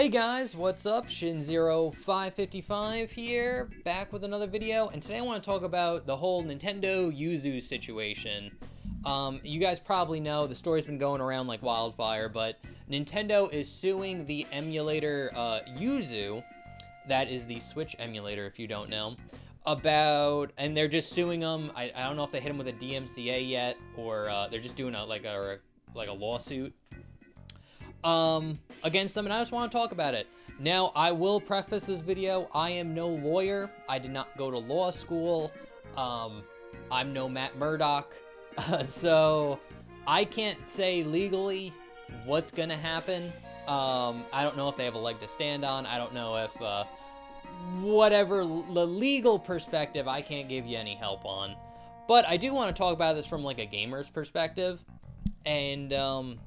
Hey guys, what's up? Shin0555 here, back with another video, and today I want to talk about the whole Nintendo Yuzu situation. You guys probably know the story's been going around like wildfire, but Nintendo is suing the emulator Yuzu, that is the Switch emulator if you don't know, and they're just suing them. I don't know if they hit them with a DMCA yet, or they're just doing a lawsuit against them, and I just want to talk about it. Now, I will preface this video, I am no lawyer, I did not go to law school, I'm no Matt Murdock, so I can't say legally what's gonna happen. I don't know if they have a leg to stand on, I don't know if, whatever the legal perspective, I can't give you any help on. But I do want to talk about this from like a gamer's perspective, and,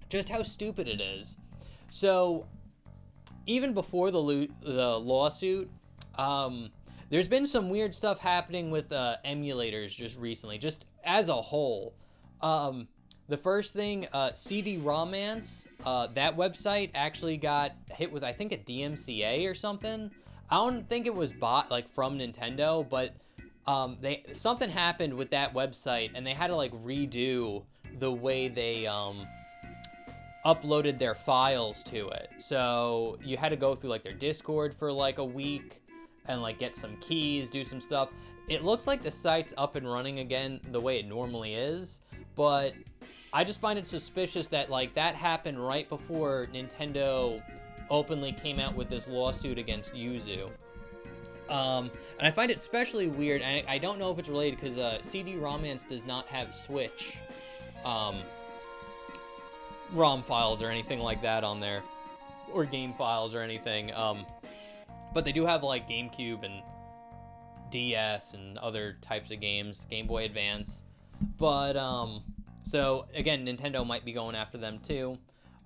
just how stupid it is. So, even before the lawsuit, there's been some weird stuff happening with emulators just recently, just as a whole. The first thing, CD-Romance, that website actually got hit with, I think, a DMCA or something. I don't think it was bought like from Nintendo, but something happened with that website, and they had to like redo the way they uploaded their files to it. So you had to go through like their Discord for like a week and like get some keys, do some stuff. It looks like the site's up and running again the way it normally is, but I just find it suspicious that like that happened right before Nintendo openly came out with this lawsuit against Yuzu. And I find it especially weird, and I don't know if it's related because CD-Romance does not have Switch ROM files or anything like that on there, or game files or anything, but they do have like GameCube and DS and other types of games, Game Boy Advance, but so again, Nintendo might be going after them too.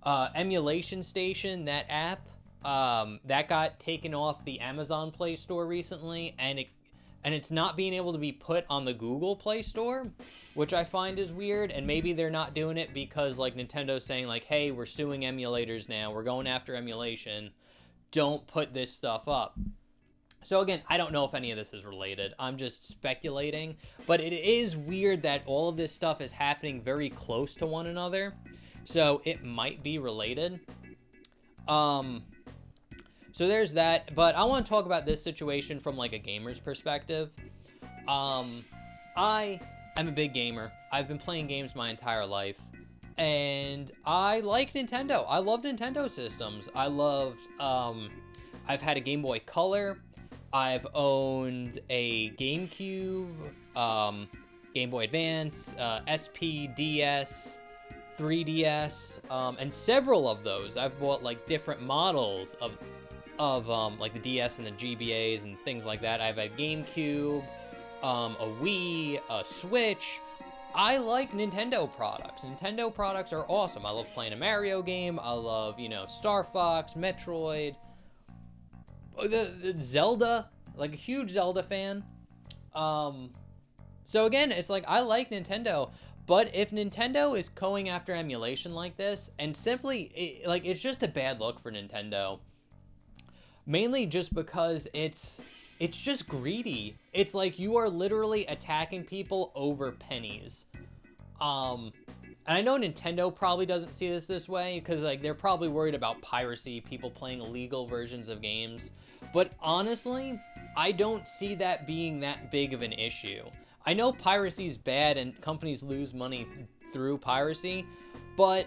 Emulation Station, that app, that got taken off the Amazon Play Store recently, and it's not being able to be put on the Google Play Store, which I find is weird, and maybe they're not doing it because, like, Nintendo's saying, like, hey, we're suing emulators now, we're going after emulation, don't put this stuff up. So, again, I don't know if any of this is related, I'm just speculating, but it is weird that all of this stuff is happening very close to one another, so it might be related. So there's that, but I want to talk about this situation from like a gamer's perspective. I am a big gamer. I've been playing games my entire life, and I like Nintendo. I love Nintendo systems. I've had a Game Boy Color. I've owned a GameCube, Game Boy Advance, SP, DS, 3DS, and several of those. I've bought like different models of like the DS and the GBAs and things like that. I've had GameCube, a Wii, a Switch. I like Nintendo products. Nintendo products are awesome. I love playing a Mario game. I love, Star Fox, Metroid, the Zelda, like a huge Zelda fan. So again, it's like, I like Nintendo, but if Nintendo is going after emulation like this, and simply, it's just a bad look for Nintendo. Mainly just because it's just greedy. It's like you are literally attacking people over pennies. And I know Nintendo probably doesn't see this way because like they're probably worried about piracy, people playing illegal versions of games. But honestly, I don't see that being that big of an issue. I know piracy is bad and companies lose money through piracy, but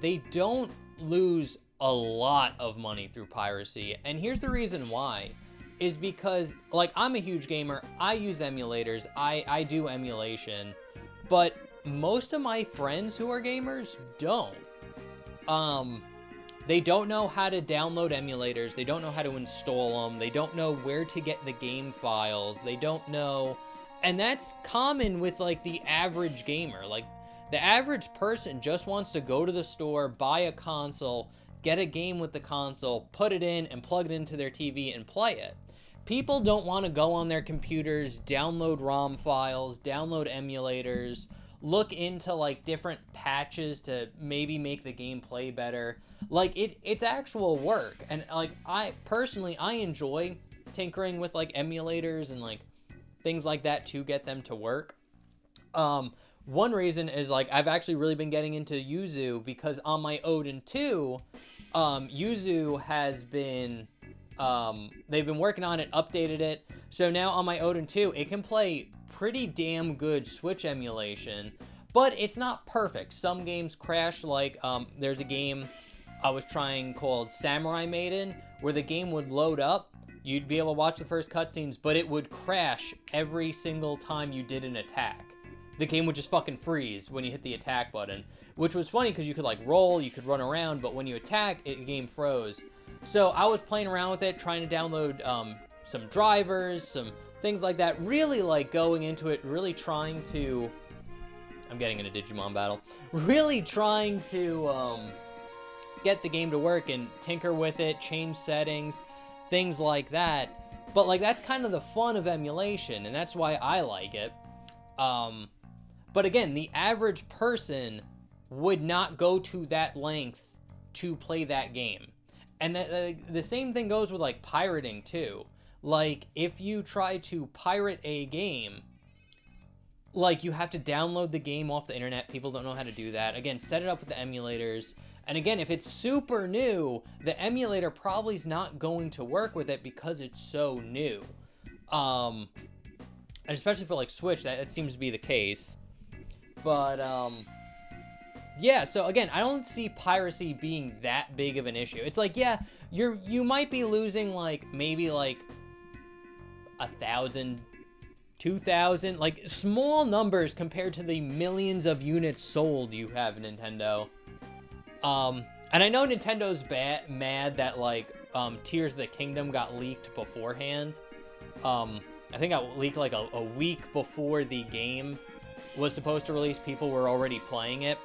they don't lose a lot of money through piracy, and here's the reason why, is because, like, I'm a huge gamer, I use emulators, I do emulation, but most of my friends who are gamers don't. They don't know how to download emulators, they don't know how to install them, they don't know where to get the game files, they don't know, and that's common with, like, the average gamer. Like, the average person just wants to go to the store, buy a console, get a game with the console, put it in, and plug it into their TV and play it. People don't want to go on their computers, download ROM files, download emulators, look into like different patches to maybe make the game play better. Like, it's actual work. And, like, I enjoy tinkering with, like, emulators and, like, things like that to get them to work. One reason is, like, I've actually really been getting into Yuzu because on my Odin 2, Yuzu has been, they've been working on it, updated it. So now on my Odin 2, it can play pretty damn good Switch emulation, but it's not perfect. Some games crash, like, there's a game I was trying called Samurai Maiden, where the game would load up, you'd be able to watch the first cutscenes, but it would crash every single time you did an attack. The game would just fucking freeze when you hit the attack button, which was funny because you could, like, roll, you could run around, but when you attack, the game froze. So I was playing around with it, trying to download some drivers, some things like that, really, like, going into it, really trying to... I'm getting in a Digimon battle. Really trying to get the game to work and tinker with it, change settings, things like that. But, like, that's kind of the fun of emulation, and that's why I like it. But again, the average person would not go to that length to play that game. And the same thing goes with, like, pirating, too. Like, if you try to pirate a game, like, you have to download the game off the internet. People don't know how to do that. Again, set it up with the emulators. And again, if it's super new, the emulator probably is not going to work with it because it's so new. And especially for, like, Switch, that seems to be the case. But, yeah, so again, I don't see piracy being that big of an issue. It's like, yeah, you might be losing, like, maybe, like, 1,000, 2,000, like, small numbers compared to the millions of units sold you have, Nintendo. And I know Nintendo's mad that, like, Tears of the Kingdom got leaked beforehand. I think it got leaked, like, a week before the game was supposed to release. People were already playing it,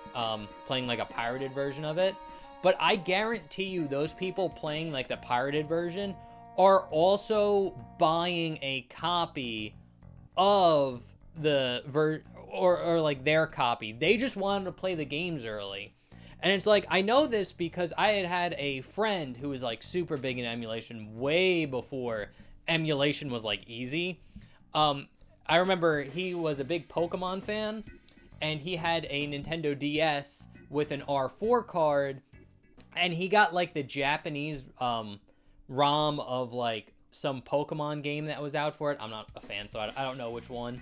playing, like, a pirated version of it. But I guarantee you those people playing, like, the pirated version are also buying a copy of the or like their copy. They just wanted to play the games early. And it's like, I know this because I had a friend who was, like, super big in emulation way before emulation was, like, easy. I remember he was a big Pokemon fan, and he had a Nintendo DS with an R4 card, and he got, like, the Japanese ROM of, like, some Pokemon game that was out for it. I'm not a fan, so I don't know which one.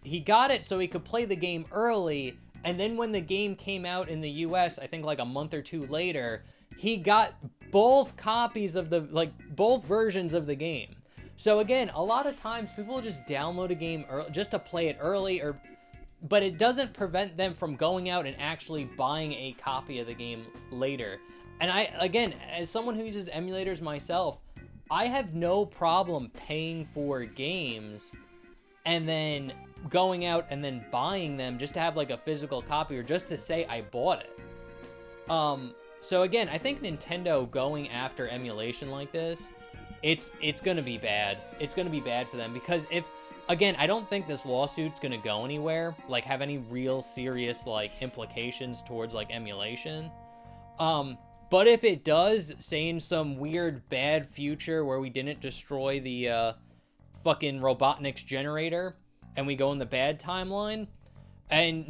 He got it so he could play the game early, and then when the game came out in the US, I think, like, a month or two later, he got both copies of both versions of the game. So again, a lot of times people just download a game just to play it early, but it doesn't prevent them from going out and actually buying a copy of the game later. And again, as someone who uses emulators myself, I have no problem paying for games and then going out and then buying them just to have, like, a physical copy or just to say I bought it. So again, I think Nintendo going after emulation like this, it's gonna be bad. It's gonna be bad for them because again, I don't think this lawsuit's gonna go anywhere, like, have any real serious, like, implications towards, like, emulation. But if it does, say in some weird bad future where we didn't destroy the fucking Robotnik's generator and we go in the bad timeline, and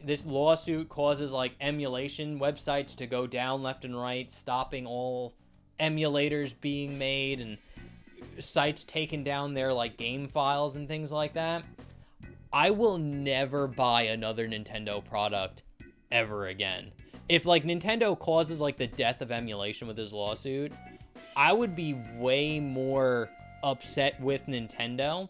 this lawsuit causes, like, emulation websites to go down left and right, stopping all emulators being made and sites taking down their, like, game files and things like that, I will never buy another Nintendo product ever again. If, like, Nintendo causes, like, the death of emulation with this lawsuit, I would be way more upset with Nintendo,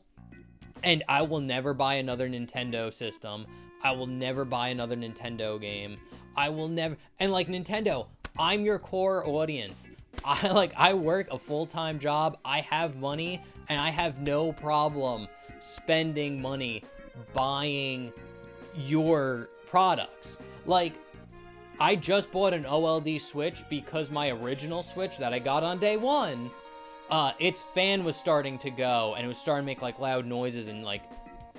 and I will never buy another Nintendo system. I will never buy another Nintendo game. I will never... And, like, Nintendo, I'm your core audience. I work a full-time job, I have money, and I have no problem spending money buying your products. Like, I just bought an OLED Switch because my original Switch that I got on day one, its fan was starting to go, and it was starting to make, like, loud noises and, like,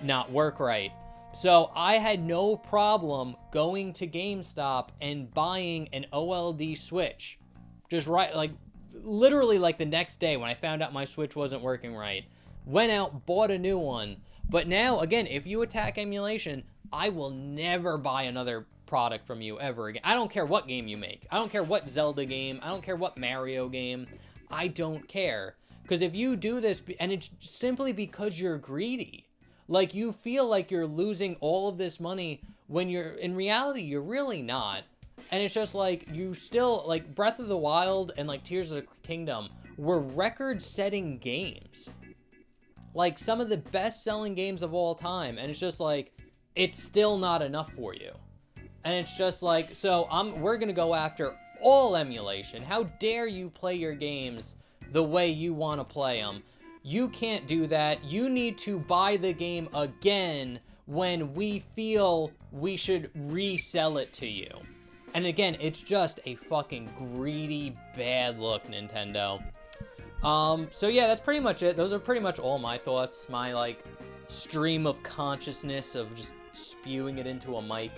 not work right. So I had no problem going to GameStop and buying an OLED Switch. Just right, like, literally like the next day when I found out my Switch wasn't working right. Went out, bought a new one. But now, again, if you attack emulation, I will never buy another product from you ever again. I don't care what game you make. I don't care what Zelda game. I don't care what Mario game. I don't care. Because if you do this, and it's simply because you're greedy. Like, you feel like you're losing all of this money when you're, in reality, you're really not. And it's just like, you still, like, Breath of the Wild and, like, Tears of the Kingdom were record-setting games. Like, some of the best-selling games of all time. And it's just like, it's still not enough for you. And it's just like, so we're going to go after all emulation. How dare you play your games the way you want to play them? You can't do that. You need to buy the game again when we feel we should resell it to you. And again, it's just a fucking greedy, bad look, Nintendo. So yeah, that's pretty much it. Those are pretty much all my thoughts. My, like, stream of consciousness of just spewing it into a mic.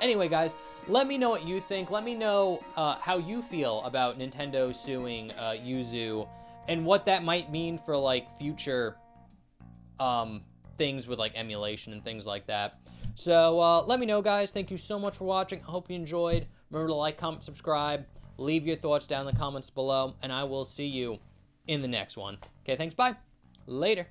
Anyway, guys, let me know what you think. Let me know how you feel about Nintendo suing Yuzu and what that might mean for, like, future things with, like, emulation and things like that. So let me know, guys. Thank you so much for watching. I hope you enjoyed. Remember to like, comment, subscribe. Leave your thoughts down in the comments below, and I will see you in the next one. Okay, thanks. Bye. Later.